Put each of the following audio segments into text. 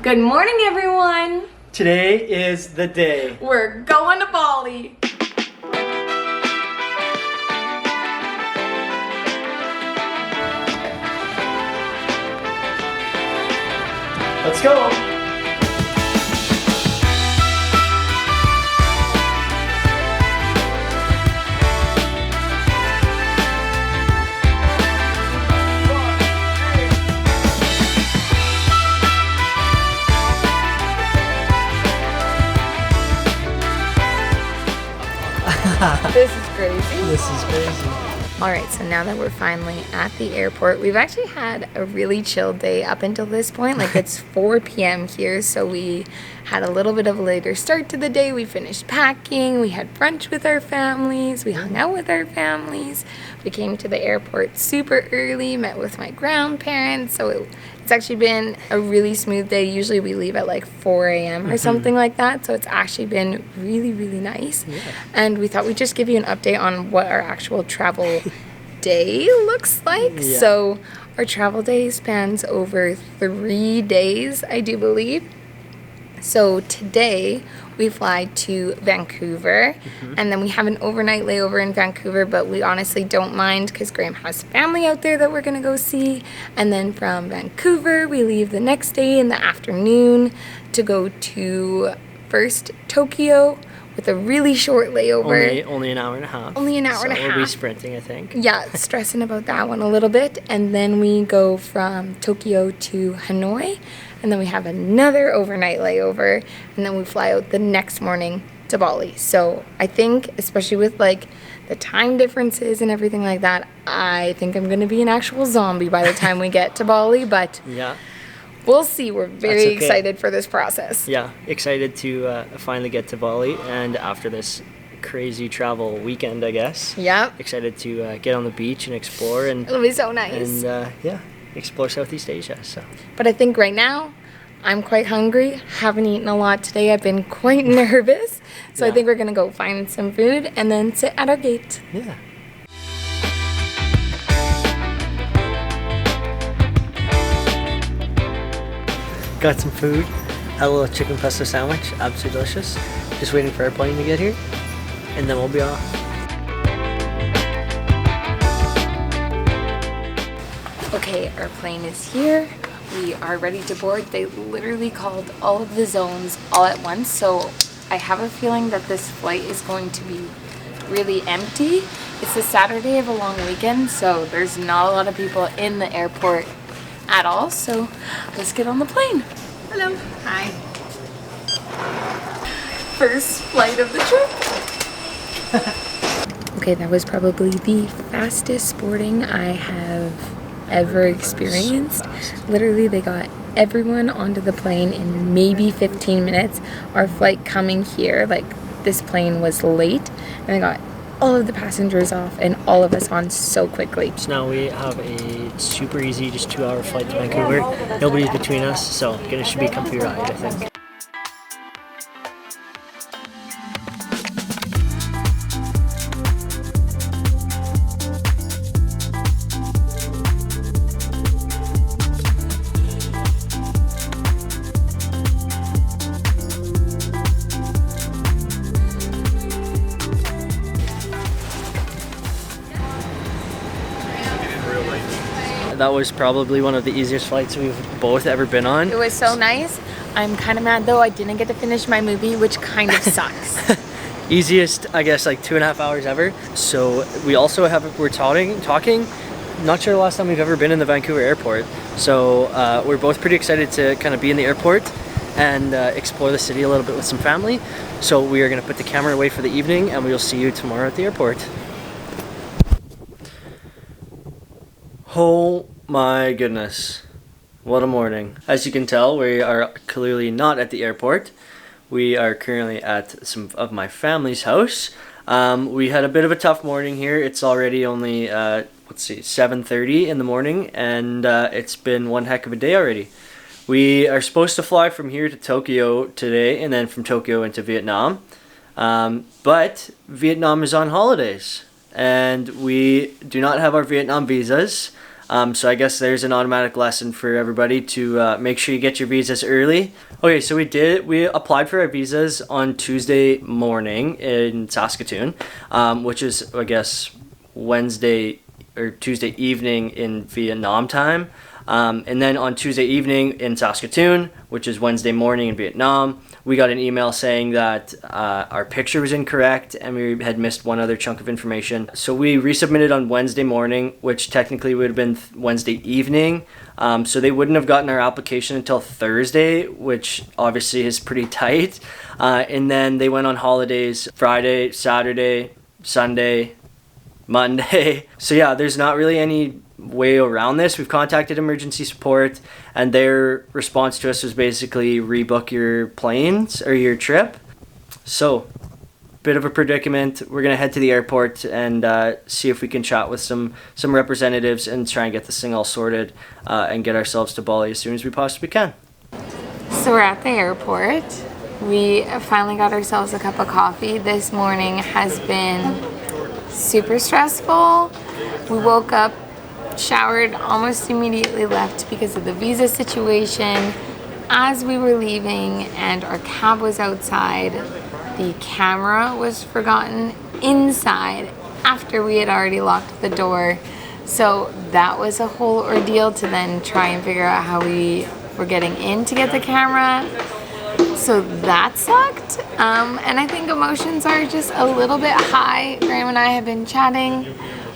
Good morning, everyone. Today is the day. We're going to Bali. Let's go. This is crazy. This is crazy. All right, so now that we're finally at the airport, we've actually had a really chill day up until this point. Like, it's 4 p.m. here, so we had a little bit of a later start to the day. We finished packing, we had brunch with our families, we hung out with our families. We came to the airport super early, met with my grandparents, so it's actually been a really smooth day. Usually we leave at like 4 a.m. or something like that, so it's actually been really, really nice. Yeah. And we thought we'd just give you an update on what our actual travel day looks like. Yeah. So our travel day spans over 3 days, I do believe. So today we fly to Vancouver, and then we have an overnight layover in Vancouver, but we honestly don't mind because Graham has family out there that we're going to go see. And then from Vancouver, we leave the next day in the afternoon to go to first Tokyo with a really short layover. Only an hour and a half. Only an hour and a half. We'll be sprinting, I think. Yeah, stressing about that one a little bit. And then we go from Tokyo to Hanoi, and then we have another overnight layover, and then we fly out the next morning to Bali. So I think, especially with like the time differences and everything like that, I think I'm going to be an actual zombie by the time we get to Bali, but yeah, we'll see. We're very excited for this process. Yeah, excited to finally get to Bali, and after this crazy travel weekend, I guess. Yeah. Excited to get on the beach and explore, and it'll be so nice. And yeah, explore Southeast Asia. So. But I think right now I'm quite hungry. Haven't eaten a lot today. I've been quite nervous. So yeah. I think we're gonna go find some food and then sit at our gate. Yeah. Got some food. Had a little chicken pesto sandwich. Absolutely delicious. Just waiting for our plane to get here, and then we'll be off. Okay, our plane is here. We are ready to board. They literally called all of the zones all at once, so I have a feeling that this flight is going to be really empty. It's the Saturday of a long weekend, so there's not a lot of people in the airport at all, so let's get on the plane. Hello. Hi. First flight of the trip. Okay, that was probably the fastest boarding I have ever experienced. Literally, they got everyone onto the plane in maybe 15 minutes. Our flight coming here, like, this plane was late, and they got all of the passengers off and all of us on so quickly. So now we have a super easy, just 2-hour flight to Vancouver. Nobody's between us, so it should be a comfy ride, I think. That was probably one of the easiest flights we've both ever been on. It was so nice. I'm kind of mad though, I didn't get to finish my movie, which kind of sucks. Easiest, I guess, like 2.5 hours ever. So we're talking. Not sure the last time we've ever been in the Vancouver airport. So we're both pretty excited to kind of be in the airport and explore the city a little bit with some family. So we are going to put the camera away for the evening, and we will see you tomorrow at the airport. Oh my goodness, what a morning. As you can tell, we are clearly not at the airport. We are currently at some of my family's house. We had a bit of a tough morning here. It's already only, 7:30 in the morning, and it's been one heck of a day already. We are supposed to fly from here to Tokyo today, and then from Tokyo into Vietnam. But Vietnam is on holidays, and we do not have our Vietnam visas. So I guess there's an automatic lesson for everybody to make sure you get your visas early. Okay, so we applied for our visas on Tuesday morning in Saskatoon, which is, I guess, Wednesday or Tuesday evening in Vietnam time. And then on Tuesday evening in Saskatoon, which is Wednesday morning in Vietnam, we got an email saying that our picture was incorrect and we had missed one other chunk of information. So we resubmitted on Wednesday morning, which technically would have been Wednesday evening. So they wouldn't have gotten our application until Thursday, which obviously is pretty tight. And then they went on holidays Friday, Saturday, Sunday, Monday. So yeah, there's not really any way around this. We've contacted emergency support and their response to us was basically rebook your planes or your trip. So bit of a predicament. We're gonna head to the airport and see if we can chat with some representatives and try and get this thing all sorted and get ourselves to Bali as soon as we possibly can. So we're at the airport. We finally got ourselves a cup of coffee. This morning has been super stressful. We woke up, showered, almost immediately left because of the visa situation. As we were leaving and our cab was outside, the camera was forgotten inside after we had already locked the door. So that was a whole ordeal to then try and figure out how we were getting in to get the camera. So that sucked. And I think emotions are just a little bit high. Graham and I have been chatting.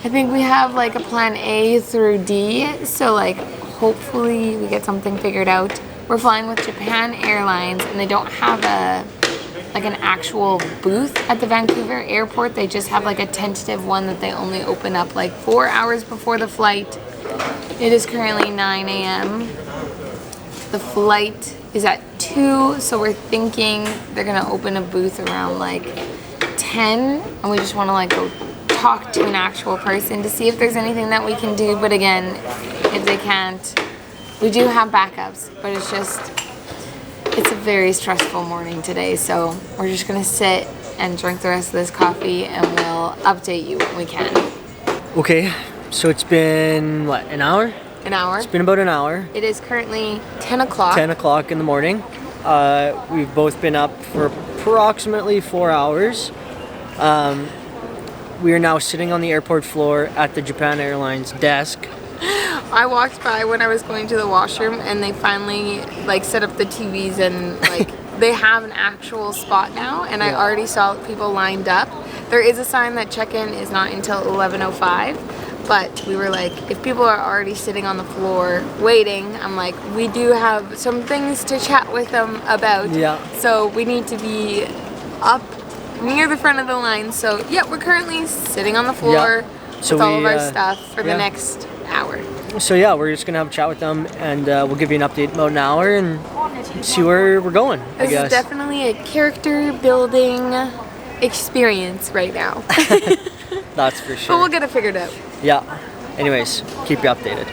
I think we have like a plan A through D. So like hopefully we get something figured out. We're flying with Japan Airlines and they don't have an actual booth at the Vancouver airport. They just have like a tentative one that they only open up like 4 hours before the flight. It is currently 9 a.m. The flight is at 2, so we're thinking they're gonna open a booth around like 10 and we just want to like go talk to an actual person to see if there's anything that we can do. But again, if they can't, we do have backups, but it's a very stressful morning today, so we're just gonna sit and drink the rest of this coffee and we'll update you when we can. Okay, so it's been what, an hour? An hour. It's been about an hour. It is currently 10 o'clock. 10 o'clock in the morning. We've both been up for approximately 4 hours. We are now sitting on the airport floor at the Japan Airlines desk. I walked by when I was going to the washroom and they finally like set up the TVs and like they have an actual spot now and I already saw people lined up. There is a sign that check-in is not until 11:05, but we were like, if people are already sitting on the floor waiting, I'm like, we do have some things to chat with them about. Yeah. So we need to be up near the front of the line. So yeah, we're currently sitting on the floor with all of our stuff for the next hour. So yeah, we're just gonna have a chat with them and we'll give you an update in about an hour and see where we're going. This is definitely a character building experience right now. That's for sure. But we'll get it figured out. Yeah. Anyways, keep you updated.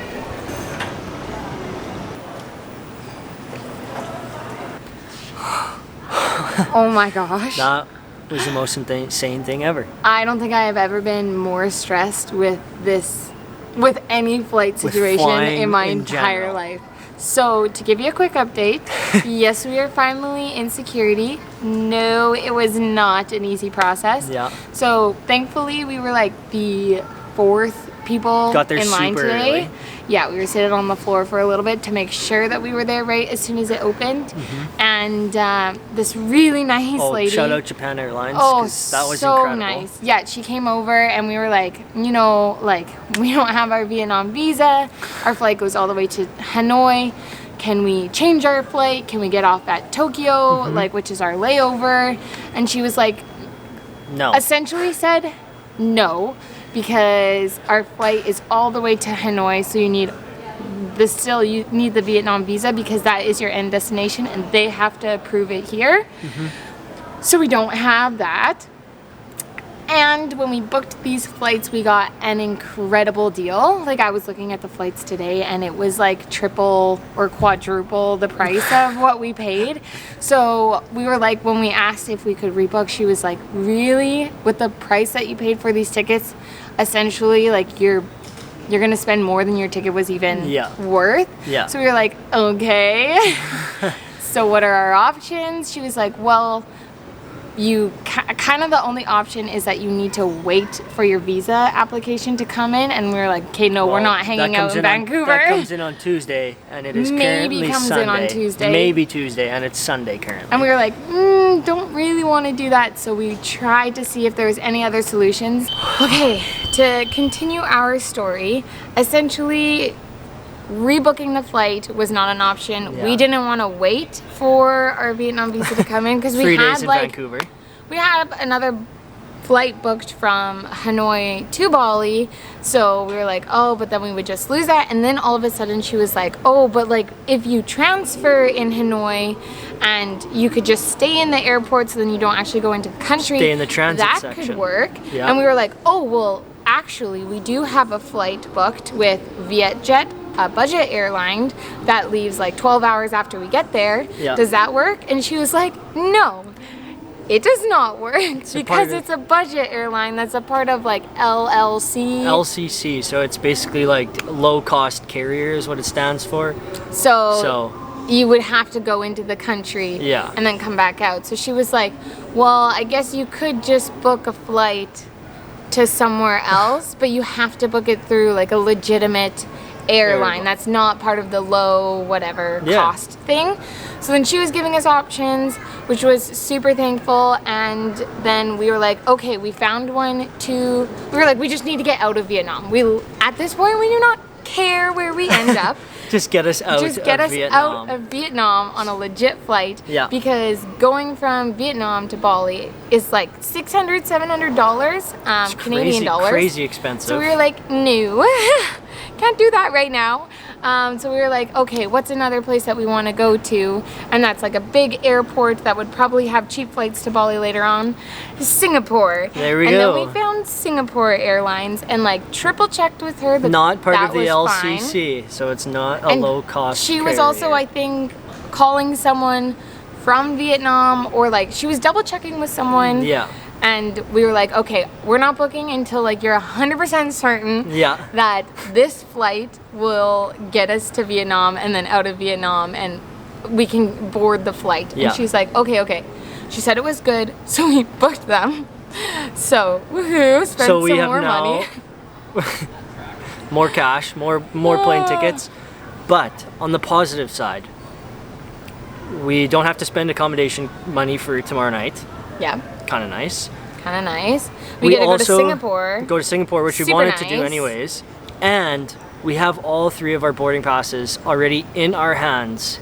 Oh my gosh. That was the most insane thing ever. I don't think I have ever been more stressed with any flight situation in my entire life. So to give you a quick update, yes, we are finally in security. No, it was not an easy process. Yeah. So thankfully we were like the 4th people in line today. Early. Yeah, we were sitting on the floor for a little bit to make sure that we were there right as soon as it opened. Mm-hmm. And this really nice lady. Shout out Japan Airlines. Oh, that was so incredible. Nice. Yeah, she came over and we were like, you know, like we don't have our Vietnam visa. Our flight goes all the way to Hanoi. Can we change our flight? Can we get off at Tokyo, like which is our layover? And she was like, no. Essentially said no. Because our flight is all the way to Hanoi, so you need the Vietnam visa because that is your end destination and they have to approve it here. So we don't have that. And when we booked these flights, we got an incredible deal. Like I was looking at the flights today and it was like triple or quadruple the price of what we paid. So we were like, when we asked if we could rebook, she was like, really? With the price that you paid for these tickets, essentially like you're you're gonna spend more than your ticket was even worth. Yeah. So we were like, okay. So what are our options? She was like, well, you kind of the only option is that you need to wait for your visa application to come in, and we were like, okay, no, we're not hanging out in Vancouver. That comes in on Tuesday, and it is currently Sunday. In on Tuesday. Maybe Tuesday, and it's Sunday currently. And we were like, don't really want to do that, so we tried to see if there was any other solutions. Okay, to continue our story, essentially, rebooking the flight was not an option. We didn't want to wait for our Vietnam visa to come in because we 3 had days in like Vancouver. we had another flight booked from Hanoi to Bali, so we were like, oh, but then we would just lose that. And then all of a sudden she was like, oh, but like if you transfer in Hanoi and you could just stay in the airport so then you don't actually go into the country, stay in the transit that section. could work. And we were like, oh, well, actually we do have a flight booked with Vietjet, a budget airline that leaves like 12 hours after we get there. Does that work? And she was like, no, it does not work because it's a budget airline that's a part of like LCC, so it's basically like low cost carrier is what it stands for. So you would have to go into the country and then come back out. So she was like, well, I guess you could just book a flight to somewhere else, but you have to book it through like a legitimate airline that's not part of the low whatever cost thing. So then she was giving us options, which was super thankful. And then we were like, okay, we found one we were like, we just need to get out of Vietnam. At this point we do not care where we end up. Just get us out out of Vietnam on a legit flight. Because going from Vietnam to Bali is like $600-$700 Canadian dollars. Crazy expensive. So we were like, no, can't do that right now. So we were like, okay, what's another place that we want to go to? And that's like a big airport that would probably have cheap flights to Bali later on. Singapore. There we go. And then we found Singapore Airlines and like triple checked with her that not part of the LCC, fine. So it's not a low cost She was also, I think, calling someone from Vietnam, or like she was double checking with someone. And we were like, okay, we're not booking until like you're 100% certain that this flight will get us to Vietnam and then out of Vietnam and we can board the flight. And she's like, okay. She said it was good, so we booked them. So, woohoo, spent some more money. More cash, more plane tickets. But on the positive side, we don't have to spend accommodation money for tomorrow night. Kind of nice. We get to go to Singapore. Go to Singapore, which we wanted to do anyways. And we have all 3 of our boarding passes already in our hands.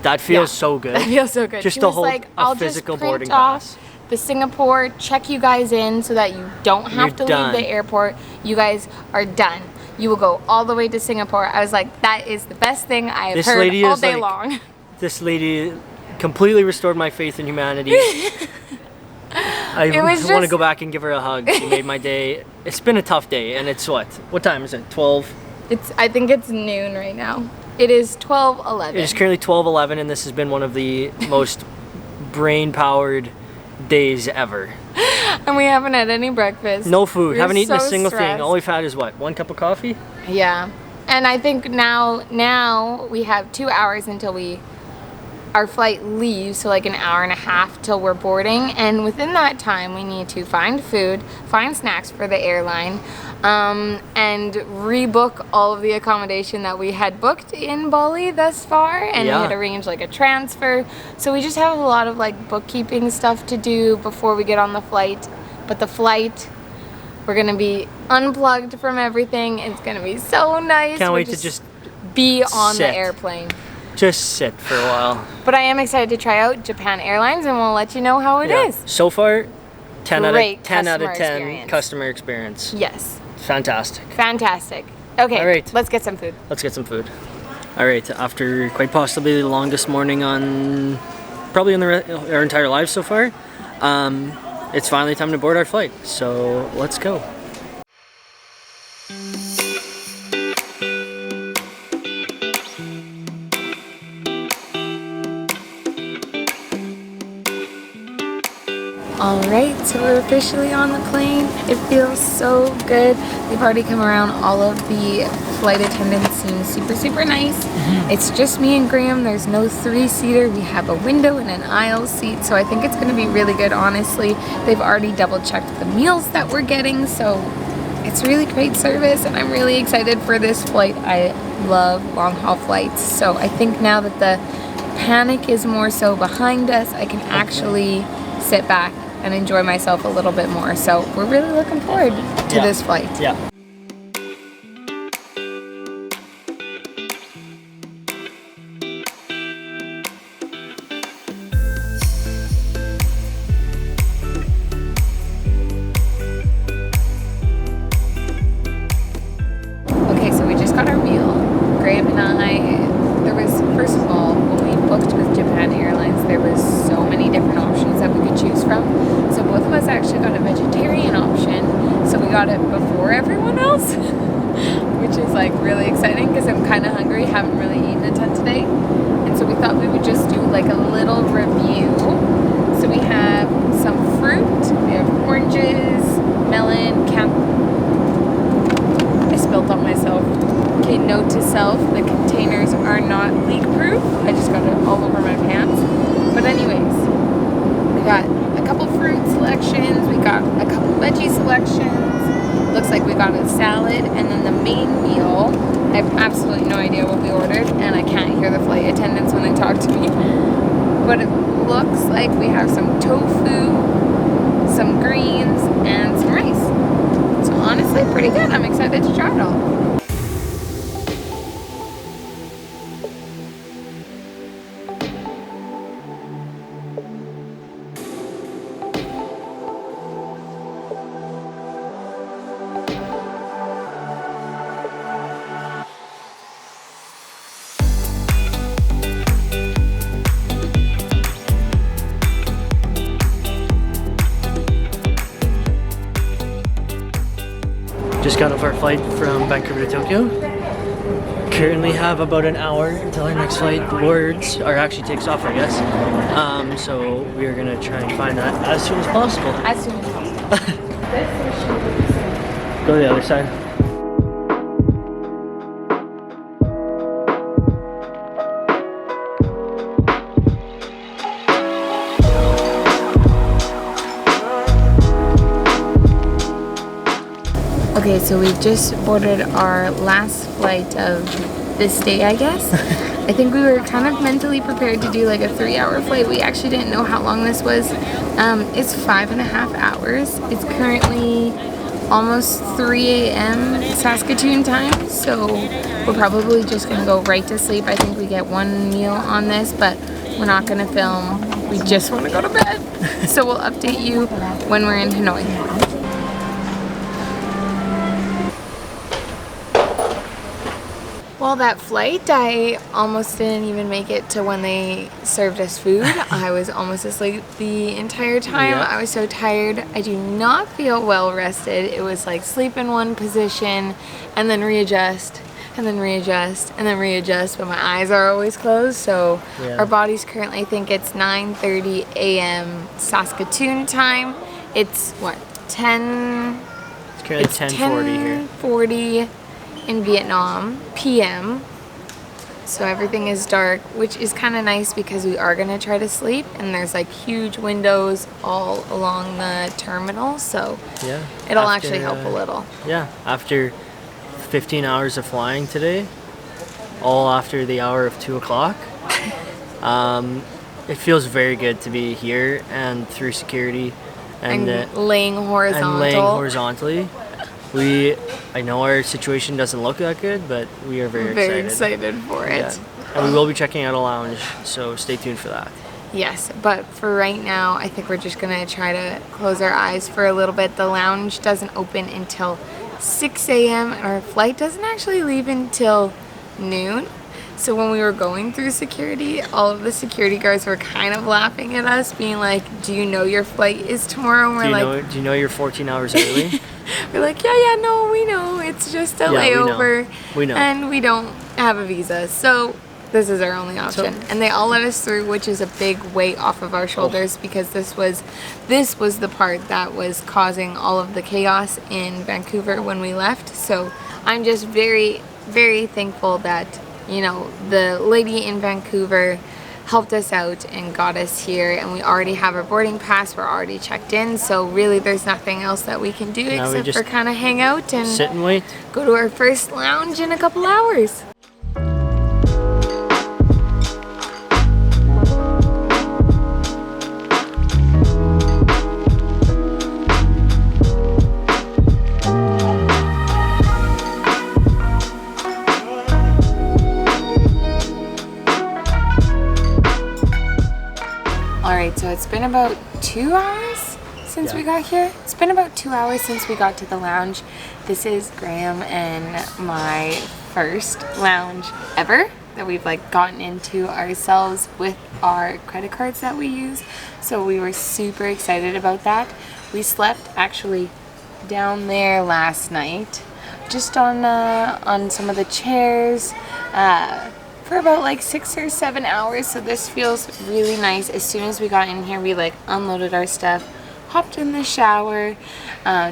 That feels so good. That feels so good. Just she to was hold like, a I'll physical just print boarding off pass. The Singapore, check you guys in so that you don't have to leave the airport. You guys are done. You will go all the way to Singapore. I was like, that is the best thing I have heard all day long. This lady completely restored my faith in humanity. I want to go back and give her a hug. She made my day. It's been a tough day, and it's what time is it? 12? I think it's noon right now. It is 12:11. It is currently 12:11, and this has been one of the most brain-powered days ever. And we haven't had any breakfast. No food. Haven't eaten a single stressed. thing. All we've had is what? 1 cup of coffee? Yeah. And I think now we have 2 hours until our flight leaves, so like an hour and a half till we're boarding, and within that time we need to find food, find snacks for the airline, and rebook all of the accommodation that we had booked in Bali thus far, and we had arranged like a transfer. So we just have a lot of like bookkeeping stuff to do before we get on the flight. But the flight, we're gonna be unplugged from everything. It's gonna be so nice. Can't wait to just be on the airplane. Just sit for a while. But I am excited to try out Japan Airlines, and we'll let you know how it is. So far, 10 out of 10 experience. customer experience. Yes. Fantastic. Okay, all right. Let's get some food. All right, after quite possibly the longest morning on probably in our entire lives so far, it's finally time to board our flight. So let's go. Alright, so we're officially on the plane. It feels so good. They've already come around. All of the flight attendants seem super nice. It's just me and Graham. There's no 3-seater. We have a window and an aisle seat, so I think it's going to be really good, honestly. They've already double-checked the meals that we're getting, so it's really great service, and I'm really excited for this flight. I love long-haul flights, so I think now that the panic is more so behind us, I can actually sit back and enjoy myself a little bit more. So we're really looking forward to this flight. Yeah. Okay, so we just got our meal. Graham and I, there was, first of all, when we booked with Japan Airlines, there was so many different options that we could choose from. So both of us actually got a vegetarian option. So we got it before everyone else, which is like really exciting because I'm kind of hungry, haven't really eaten a ton today. And so we thought we would just do like a little review. So we have some fruit, we have oranges, melon, I spilled on myself. Okay, note to self, the containers are not leak proof. I just got it all over my pants. But anyways, we got a couple fruit selections, we got a couple veggie selections, looks like we got a salad, and then the main meal, I have absolutely no idea what we ordered, and I can't hear the flight attendants when they talk to me, but it looks like we have some tofu, some greens, and some rice. So honestly, pretty good. I'm excited to try it all. Just got off our flight from Vancouver to Tokyo. Currently have about an hour until our next flight boards, or actually takes off, I guess. So we are gonna try and find that as soon as possible. As soon as possible. Go to the other side. Okay, so we've just boarded our last flight of this day, I guess. I think we were kind of mentally prepared to do like a 3-hour flight. We actually didn't know how long this was. It's 5.5 hours. It's currently almost 3 a.m. Saskatoon time, so we're probably just gonna go right to sleep. I think we get one meal on this, but we're not gonna film. We just wanna go to bed. So we'll update you when we're in Hanoi. Well, that flight, I almost didn't even make it to when they served us food. I was almost asleep the entire time. Yeah. I was so tired. I do not feel well rested. It was like sleep in one position and then readjust and then readjust and then readjust, but my eyes are always closed. So our bodies currently think it's 9:30 a.m. Saskatoon time. It's what, 10? It's currently 10:40 here. 10:40 in Vietnam PM, so everything is dark, which is kind of nice because we are gonna try to sleep, and there's like huge windows all along the terminal, so Yeah. it'll actually help a little. Yeah, after 15 hours of flying today, all after the hour of 2 o'clock, it feels very good to be here and through security and laying horizontal. And laying horizontally. I know our situation doesn't look that good, but we are very excited for it. Yeah. And we will be checking out a lounge, so stay tuned for that. Yes, but for right now, I think we're just gonna try to close our eyes for a little bit. The lounge doesn't open until 6 a.m. and our flight doesn't actually leave until noon. So when we were going through security, all of the security guards were kind of laughing at us, being like, "Do you know your flight is tomorrow?" And we're do you know you're 14 hours early? We're like, yeah, no, we know. It's just a layover. We know. And we don't have a visa. So this is our only option. And they all let us through, which is a big weight off of our shoulders because this was the part that was causing all of the chaos in Vancouver when we left. So I'm just very, very thankful that, you know, the lady in Vancouver helped us out and got us here, and we already have our boarding pass. We're already checked in, so really there's nothing else that we can do except for kind of hang out and sit and wait. Go to our first lounge in a couple hours. Alright, so it's been about 2 hours since we got here. It's been about 2 hours since we got to the lounge. This is Graham and my first lounge ever that we've like gotten into ourselves with our credit cards that we use. So we were super excited about that. We slept actually down there last night, just on some of the chairs. For about like 6 or 7 hours, so this feels really nice. As soon as we got in here, we like unloaded our stuff, hopped in the shower,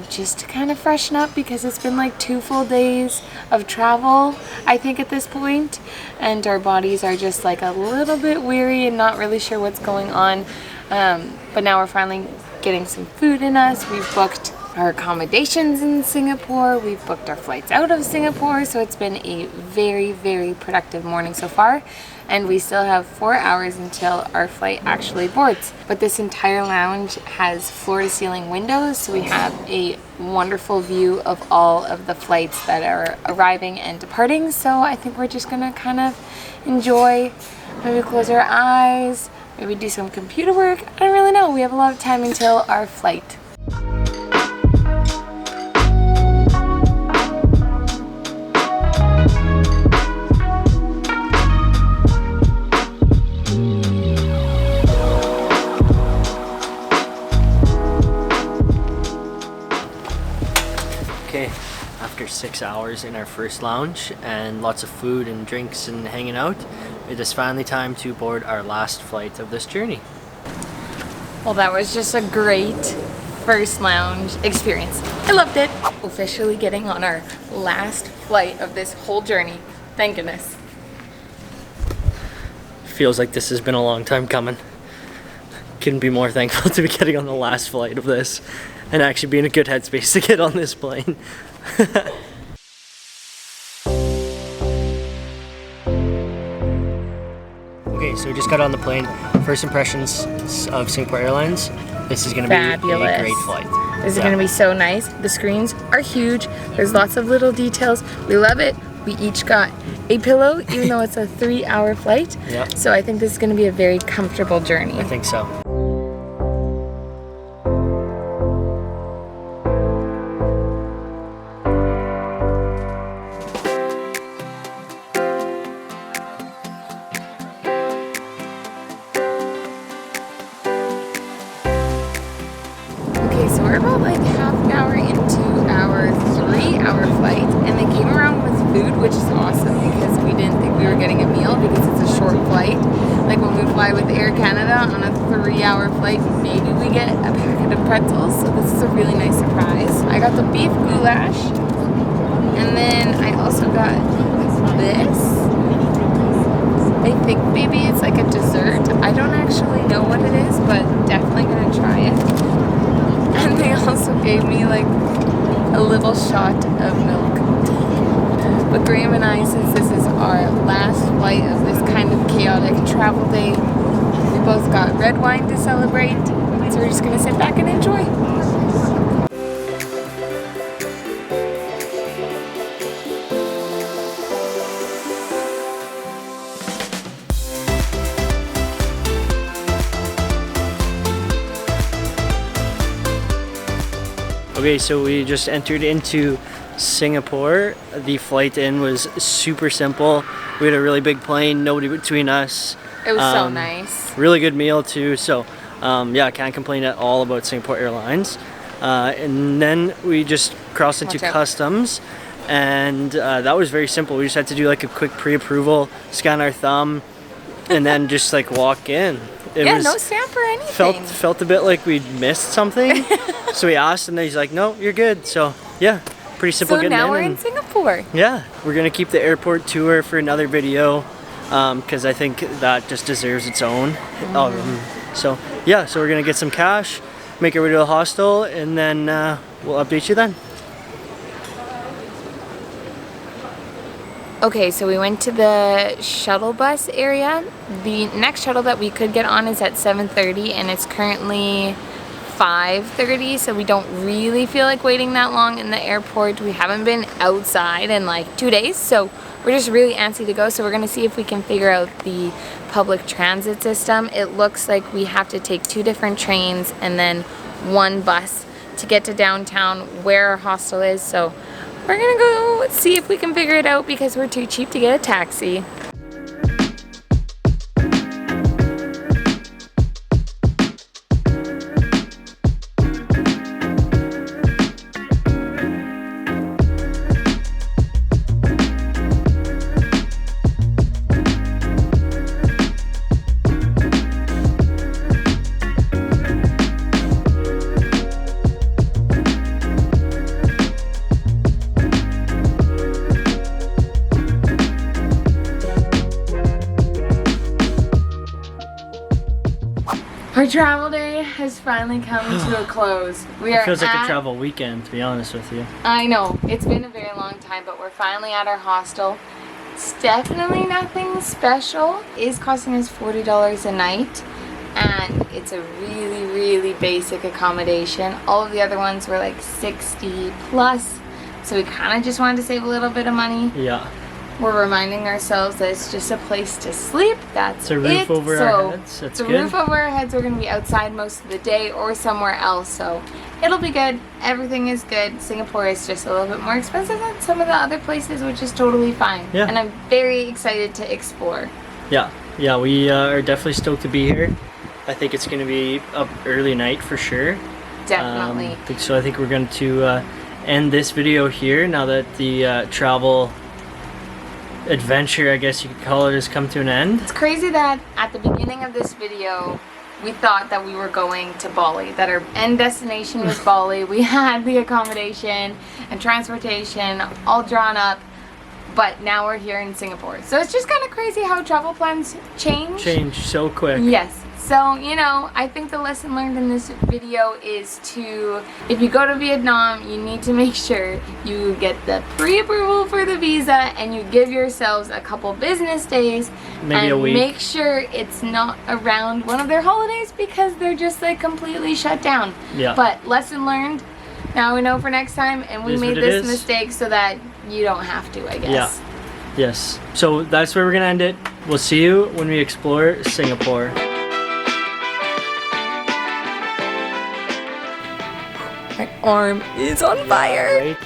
just to kind of freshen up because it's been like 2 full days of travel, I think, at this point, and our bodies are just like a little bit weary and not really sure what's going on. But now we're finally getting some food in us. We've booked our accommodations in Singapore. We've booked our flights out of Singapore, so it's been a very, very productive morning so far, and we still have 4 hours until our flight actually boards. But this entire lounge has floor-to-ceiling windows, so we have a wonderful view of all of the flights that are arriving and departing. So I think we're just gonna kind of enjoy, maybe close our eyes, maybe do some computer work. I don't really know. We have a lot of time until our flight. Okay, after 6 hours in our first lounge and lots of food and drinks and hanging out, it is finally time to board our last flight of this journey. Well, that was just a great first lounge experience. I loved it. Officially getting on our last flight of this whole journey. Thank goodness. Feels like this has been a long time coming. Couldn't be more thankful to be getting on the last flight of this and actually be in a good headspace to get on this plane. Okay, so we just got on the plane. First impressions of Singapore Airlines. This is going to be a great flight. This is going to be so nice. The screens are huge. There's lots of little details. We love it. We each got a pillow, even though it's a 3-hour flight. Yep. So I think this is going to be a very comfortable journey. I think so. Okay, so we're about like half an hour into our 3-hour flight, and they came around with food, which is awesome because we didn't think we were getting a meal because it's a short flight. Like when we fly with Air Canada on a 3-hour flight, maybe we get a packet of pretzels, so this is a really nice surprise. I got the beef goulash, and then I also got this. I think maybe it's like a dessert. I don't actually know what it is, but definitely gonna try it. And they also gave me like a little shot of milk. But Graham and I, since this is our last flight of this kind of chaotic travel day, we both got red wine to celebrate. So we're just gonna sit back and enjoy. Okay, so we just entered into Singapore. The flight in was super simple. We had a really big plane, nobody between us. It was so nice. Really good meal too, so yeah, I can't complain at all about Singapore Airlines. And then we just crossed into customs, and that was very simple. We just had to do like a quick pre-approval, scan our thumb, and then just like walk in. No stamp or anything. Felt a bit like we'd missed something. So we asked, and he's like, no, you're good. So yeah, pretty simple getting in. So now we're in Singapore. Yeah, we're gonna keep the airport tour for another video, because I think that just deserves its own. So yeah, so we're gonna get some cash, make our way to the hostel, and then we'll update you then. Okay, so we went to the shuttle bus area. The next shuttle that we could get on is at 7:30, and it's currently 5:30, so we don't really feel like waiting that long in the airport. We haven't been outside in like 2 days, so we're just really antsy to go. So we're gonna see if we can figure out the public transit system. It looks like we have to take 2 different trains and then 1 bus to get to downtown where our hostel is. So we're gonna go see if we can figure it out because we're too cheap to get a taxi. Our travel day has finally come to a close. It feels like a travel weekend, to be honest with you. I know, it's been a very long time, but we're finally at our hostel. It's definitely nothing special. It is costing us $40 a night, and it's a really, really basic accommodation. All of the other ones were like 60 plus, so we kind of just wanted to save a little bit of money. Yeah. We're reminding ourselves that it's just a place to sleep. That's it's a roof over our heads. That's good. Roof over our heads. We're going to be outside most of the day or somewhere else, so it'll be good. Everything is good. Singapore is just a little bit more expensive than some of the other places, which is totally fine. Yeah. And I'm very excited to explore. Yeah, we are definitely stoked to be here. I think it's going to be an early night for sure. Definitely. So I think we're going to end this video here now that the travel adventure, I guess you could call it, has come to an end. It's crazy that at the beginning of this video we thought that we were going to Bali, that our end destination was Bali. We had the accommodation and transportation all drawn up, but now we're here in Singapore. So it's just kind of crazy how travel plans change so quick. Yes. So, you know, I think the lesson learned in this video is to, if you go to Vietnam, you need to make sure you get the pre-approval for the visa and you give yourselves a couple business days. Maybe a week. Make sure it's not around one of their holidays because they're just like completely shut down. Yeah. But lesson learned, now we know for next time, and we made this mistake so that you don't have to, I guess. Yeah. Yes. So that's where we're going to end it. We'll see you when we explore Singapore. My arm is on fire.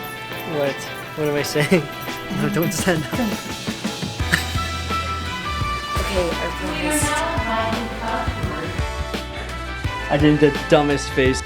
Right? What am I saying? No, don't stand up. Okay, our phone is... I did the dumbest face.